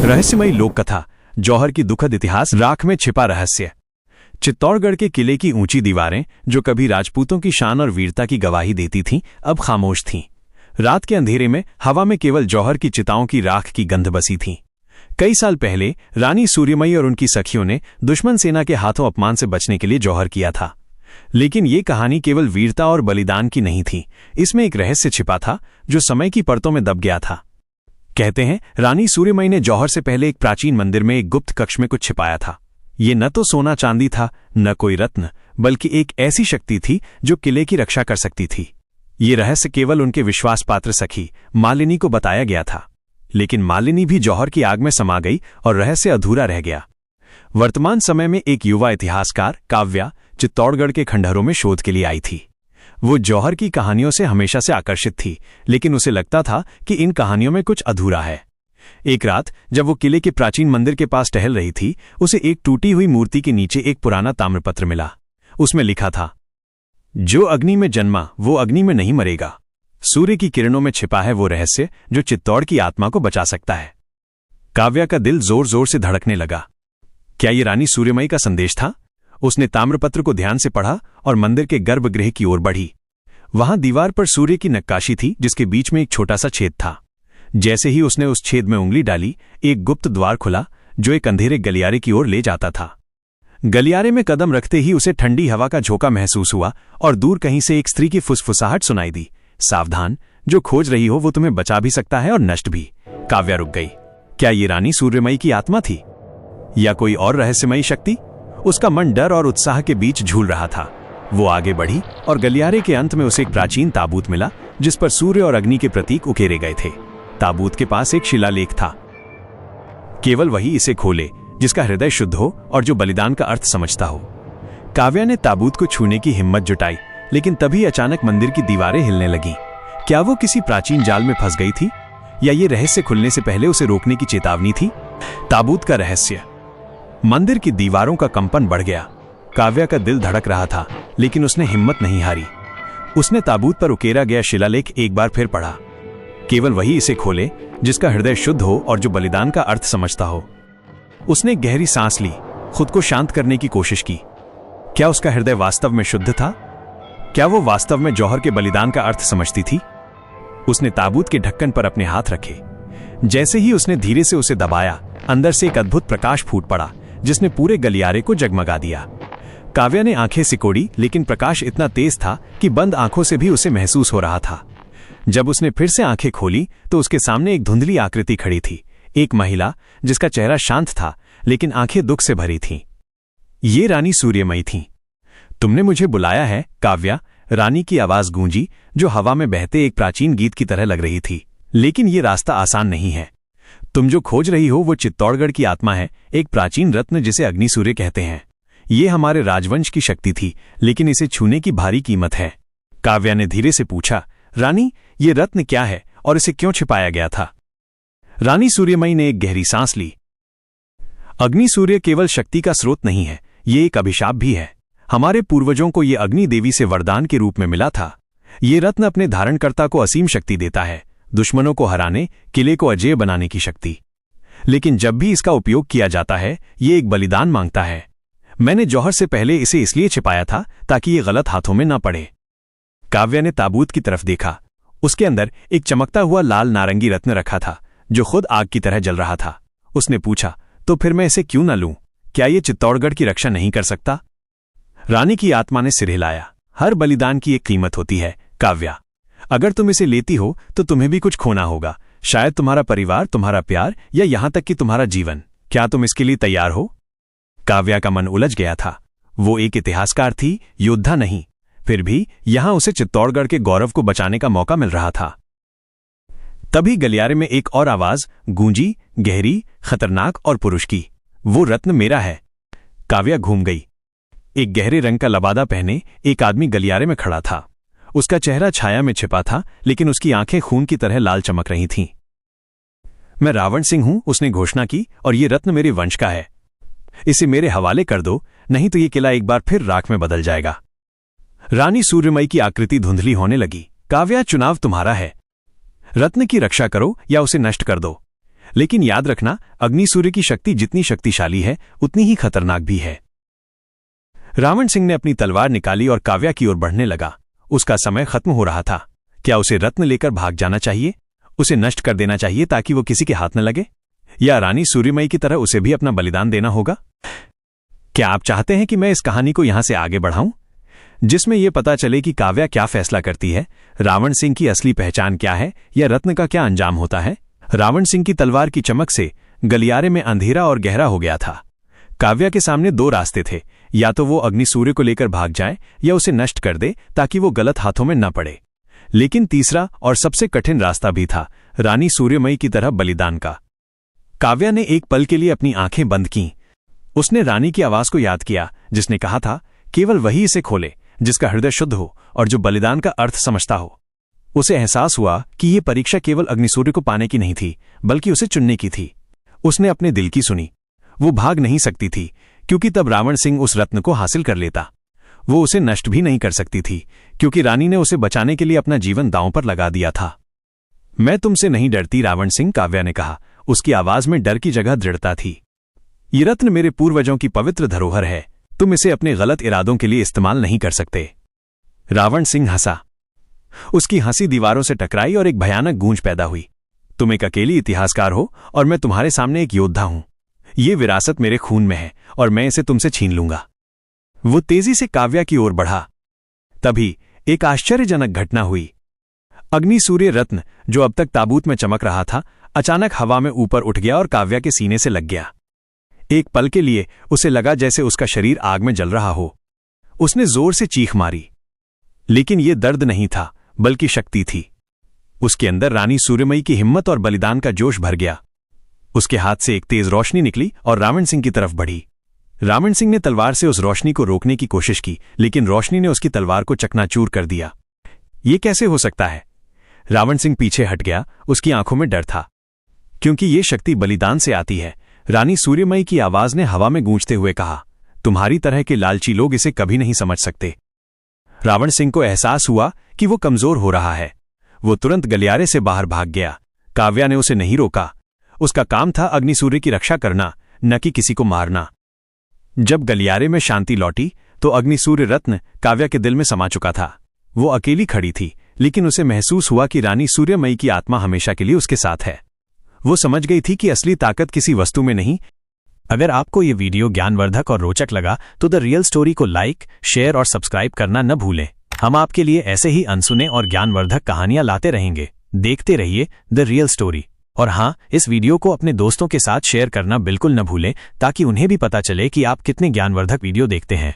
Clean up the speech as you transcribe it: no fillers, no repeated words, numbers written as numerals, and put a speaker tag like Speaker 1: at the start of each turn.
Speaker 1: रहस्यमयी लोक कथा, जौहर की दुखद इतिहास, राख में छिपा रहस्य। चित्तौड़गढ़ के किले की ऊंची दीवारें, जो कभी राजपूतों की शान और वीरता की गवाही देती थीं, अब खामोश थीं। रात के अंधेरे में हवा में केवल जौहर की चिताओं की राख की गंध बसी थी। कई साल पहले रानी सूर्यमयी और उनकी सखियों ने दुश्मन सेना के हाथों अपमान से बचने के लिए जौहर किया था। लेकिन ये कहानी केवल वीरता और बलिदान की नहीं थी, इसमें एक रहस्य छिपा था जो समय की परतों में दब गया था। कहते हैं रानी सूर्यमयी ने जौहर से पहले एक प्राचीन मंदिर में एक गुप्त कक्ष में कुछ छिपाया था। ये न तो सोना चांदी था, न कोई रत्न, बल्कि एक ऐसी शक्ति थी जो किले की रक्षा कर सकती थी। ये रहस्य केवल उनके विश्वास पात्र सखी मालिनी को बताया गया था, लेकिन मालिनी भी जौहर की आग में समा गई और रहस्य अधूरा रह गया। वर्तमान समय में एक युवा इतिहासकार काव्या चित्तौड़गढ़ के खंडहरों में शोध के लिए आई थी। वो जौहर की कहानियों से हमेशा से आकर्षित थी, लेकिन उसे लगता था कि इन कहानियों में कुछ अधूरा है। एक रात जब वो किले के प्राचीन मंदिर के पास टहल रही थी, उसे एक टूटी हुई मूर्ति के नीचे एक पुराना ताम्रपत्र मिला। उसमें लिखा था, जो अग्नि में जन्मा वो अग्नि में नहीं मरेगा। सूर्य की किरणों में छिपा है वो रहस्य जो चित्तौड़ की आत्मा को बचा सकता है। काव्या का दिल जोर जोर से धड़कने लगा। क्या ये रानी सूर्यमयी का संदेश था? उसने ताम्रपत्र को ध्यान से पढ़ा और मंदिर के गर्भगृह की ओर बढ़ी। वहां दीवार पर सूर्य की नक्काशी थी, जिसके बीच में एक छोटा सा छेद था। जैसे ही उसने उस छेद में उंगली डाली, एक गुप्त द्वार खुला जो एक अंधेरे गलियारे की ओर ले जाता था। गलियारे में कदम रखते ही उसे ठंडी हवा का झोंका महसूस हुआ और दूर कहीं से एक स्त्री की फुसफुसाहट सुनाई दी, सावधान, जो खोज रही हो वो तुम्हें बचा भी सकता है और नष्ट भी। काव्या रुक गई। क्या ये रानी सूर्यमयी की आत्मा थी या कोई और रहस्यमयी शक्ति? उसका मन डर और उत्साह के बीच झूल रहा था। वो आगे बढ़ी और गलियारे के अंत में उसे एक प्राचीन ताबूत मिला, जिस पर सूर्य और अग्नि के प्रतीक उकेरे गए थे। ताबूत के पास एक शिलालेख था। केवल वही इसे खोले जिसका हृदय शुद्ध हो और जो बलिदान का अर्थ समझता हो। काव्या ने ताबूत को छूने की हिम्मत जुटाई, लेकिन तभी अचानक मंदिर की दीवारें हिलने लगीं। क्या वो किसी प्राचीन जाल में फंस गई थी, या ये रहस्य खुलने से पहले उसे रोकने की चेतावनी थी? ताबूत का रहस्य। मंदिर की दीवारों का कंपन बढ़ गया। काव्या का दिल धड़क रहा था, लेकिन उसने हिम्मत नहीं हारी। उसने ताबूत पर उकेरा गया शिलालेख एक बार फिर पढ़ा। केवल वही इसे खोले जिसका हृदय शुद्ध हो और जो बलिदान का अर्थ समझता हो। उसने गहरी सांस ली, खुद को शांत करने की कोशिश की। क्या उसका हृदय वास्तव में शुद्ध था? क्या वो वास्तव में जौहर के बलिदान का अर्थ समझती थी? उसने ताबूत के ढक्कन पर अपने हाथ रखे। जैसे ही उसने धीरे से उसे दबाया, अंदर से एक अद्भुत प्रकाश फूट पड़ा जिसने पूरे गलियारे को जगमगा दिया। काव्या ने आंखें सिकोड़ी, लेकिन प्रकाश इतना तेज था कि बंद आंखों से भी उसे महसूस हो रहा था। जब उसने फिर से आंखें खोली तो उसके सामने एक धुंधली आकृति खड़ी थी, एक महिला जिसका चेहरा शांत था लेकिन आंखें दुख से भरी थीं। ये रानी सूर्यमयी थीं। तुमने मुझे बुलाया है, काव्या, रानी की आवाज गूंजी, जो हवा में बहते एक प्राचीन गीत की तरह लग रही थी। लेकिन ये रास्ता आसान नहीं है। तुम जो खोज रही हो वो चित्तौड़गढ़ की आत्मा है, एक प्राचीन रत्न जिसे अग्नि सूर्य कहते हैं। ये हमारे राजवंश की शक्ति थी, लेकिन इसे छूने की भारी कीमत है। काव्या ने धीरे से पूछा, रानी, ये रत्न क्या है और इसे क्यों छिपाया गया था? रानी सूर्यमयी ने एक गहरी सांस ली। अग्नि सूर्य केवल शक्ति का स्रोत नहीं है, ये एक अभिशाप भी है। हमारे पूर्वजों को ये अग्नि देवी से वरदान के रूप में मिला था। ये रत्न अपने धारणकर्ता को असीम शक्ति देता है, दुश्मनों को हराने, किले को अजेय बनाने की शक्ति। लेकिन जब भी इसका उपयोग किया जाता है, ये एक बलिदान मांगता है। मैंने जौहर से पहले इसे इसलिए छिपाया था ताकि ये गलत हाथों में न पड़े। काव्या ने ताबूत की तरफ देखा। उसके अंदर एक चमकता हुआ लाल नारंगी रत्न रखा था जो खुद आग की तरह जल रहा था। उसने पूछा, तो फिर मैं इसे क्यों न लूं? क्या ये चित्तौड़गढ़ की रक्षा नहीं कर सकता? रानी की आत्मा ने सिर हिलाया। हर बलिदान की एक कीमत होती है, काव्या। अगर तुम इसे लेती हो तो तुम्हें भी कुछ खोना होगा, शायद तुम्हारा परिवार, तुम्हारा प्यार, या यहां तक कि तुम्हारा जीवन। क्या तुम इसके लिए तैयार हो? काव्या का मन उलझ गया था। वो एक इतिहासकार थी, योद्धा नहीं। फिर भी यहां उसे चित्तौड़गढ़ के गौरव को बचाने का मौका मिल रहा था। तभी गलियारे में एक और आवाज गूंजी, गहरी, खतरनाक और पुरुष की। वो रत्न मेरा है। काव्या घूम गई। एक गहरे रंग का लबादा पहने एक आदमी गलियारे में खड़ा था। उसका चेहरा छाया में छिपा था, लेकिन उसकी आंखें खून की तरह लाल चमक रही थीं। मैं रावण सिंह हूं, उसने घोषणा की, और ये रत्न मेरे वंश का है। इसे मेरे हवाले कर दो, नहीं तो ये किला एक बार फिर राख में बदल जाएगा। रानी सूर्यमयी की आकृति धुंधली होने लगी। काव्या, चुनाव तुम्हारा है। रत्न की रक्षा करो या उसे नष्ट कर दो। लेकिन याद रखना, अग्नि सूर्य की शक्ति जितनी शक्तिशाली है उतनी ही खतरनाक भी है। रावण सिंह ने अपनी तलवार निकाली और काव्या की ओर बढ़ने लगा। उसका समय खत्म हो रहा था। क्या उसे रत्न लेकर भाग जाना चाहिए, उसे नष्ट कर देना चाहिए ताकि वो किसी के हाथ न लगे, या रानी सूर्यमयी की तरह उसे भी अपना बलिदान देना होगा? क्या आप चाहते हैं कि मैं इस कहानी को यहां से आगे बढ़ाऊं, जिसमें यह पता चले कि काव्या क्या फैसला करती है, रावण सिंह की असली पहचान क्या है, या रत्न का क्या अंजाम होता है? रावण सिंह की तलवार की चमक से गलियारे में अंधेरा और गहरा हो गया था। काव्या के सामने दो रास्ते थे, या तो वो अग्नि सूर्य को लेकर भाग जाए या उसे नष्ट कर दे ताकि वो गलत हाथों में न पड़े। लेकिन तीसरा और सबसे कठिन रास्ता भी था, रानी सूर्यमयी की तरह बलिदान का। काव्या ने एक पल के लिए अपनी आंखें बंद कीं। उसने रानी की आवाज को याद किया जिसने कहा था, केवल वही इसे खोले जिसका हृदय शुद्ध हो और जो बलिदान का अर्थ समझता हो। उसे एहसास हुआ कि यह परीक्षा केवल अग्निसूर्य को पाने की नहीं थी, बल्कि उसे चुनने की थी। उसने अपने दिल की सुनी। वो भाग नहीं सकती थी, क्योंकि तब रावण सिंह उस रत्न को हासिल कर लेता। वो उसे नष्ट भी नहीं कर सकती थी, क्योंकि रानी ने उसे बचाने के लिए अपना जीवन दांव पर लगा दिया था। मैं तुमसे नहीं डरती रावण सिंह, काव्या ने कहा। उसकी आवाज में डर की जगह दृढ़ता थी। ये रत्न मेरे पूर्वजों की पवित्र धरोहर है, तुम इसे अपने गलत इरादों के लिए इस्तेमाल नहीं कर सकते। रावण सिंह हंसा। उसकी हंसी दीवारों से टकराई और एक भयानक गूंज पैदा हुई। तुम एक अकेली इतिहासकार हो और मैं तुम्हारे सामने एक योद्धा हूं। ये विरासत मेरे खून में है और मैं इसे तुमसे छीन लूंगा। वो तेजी से काव्या की ओर बढ़ा। तभी एक आश्चर्यजनक घटना हुई। अग्नि सूर्य रत्न, जो अब तक ताबूत में चमक रहा था, अचानक हवा में ऊपर उठ गया और काव्या के सीने से लग गया। एक पल के लिए उसे लगा जैसे उसका शरीर आग में जल रहा हो। उसने जोर से चीख मारी, लेकिन यह दर्द नहीं था, बल्कि शक्ति थी। उसके अंदर रानी सूर्यमयी की हिम्मत और बलिदान का जोश भर गया। उसके हाथ से एक तेज रोशनी निकली और रावण सिंह की तरफ बढ़ी। रावण सिंह ने तलवार से उस रोशनी को रोकने की कोशिश की, लेकिन रोशनी ने उसकी तलवार को चकनाचूर कर दिया। ये कैसे हो सकता है? रावण सिंह पीछे हट गया। उसकी आंखों में डर था, क्योंकि ये शक्ति बलिदान से आती है। रानी सूर्यमयी की आवाज ने हवा में गूंजते हुए कहा, तुम्हारी तरह के लालची लोग इसे कभी नहीं समझ सकते। रावण सिंह को एहसास हुआ कि वो कमजोर हो रहा है। वो तुरंत गलियारे से बाहर भाग गया। काव्या ने उसे नहीं रोका। उसका काम था अग्नि सूर्य की रक्षा करना, न कि किसी को मारना। जब गलियारे में शांति लौटी तो अग्नि सूर्य रत्न काव्या के दिल में समा चुका था। वो अकेली खड़ी थी, लेकिन उसे महसूस हुआ कि रानी सूर्यमयी की आत्मा हमेशा के लिए उसके साथ है। वो समझ गई थी कि असली ताकत किसी वस्तु में नहीं। अगर आपको ये वीडियो ज्ञानवर्धक और रोचक लगा तो द रियल स्टोरी को लाइक, शेयर और सब्सक्राइब करना न भूलें। हम आपके लिए ऐसे ही अनसुने और ज्ञानवर्धक कहानियां लाते रहेंगे। देखते रहिए द रियल स्टोरी। और हाँ, इस वीडियो को अपने दोस्तों के साथ शेयर करना बिल्कुल न भूलें, ताकि उन्हें भी पता चले कि आप कितने ज्ञानवर्धक वीडियो देखते हैं।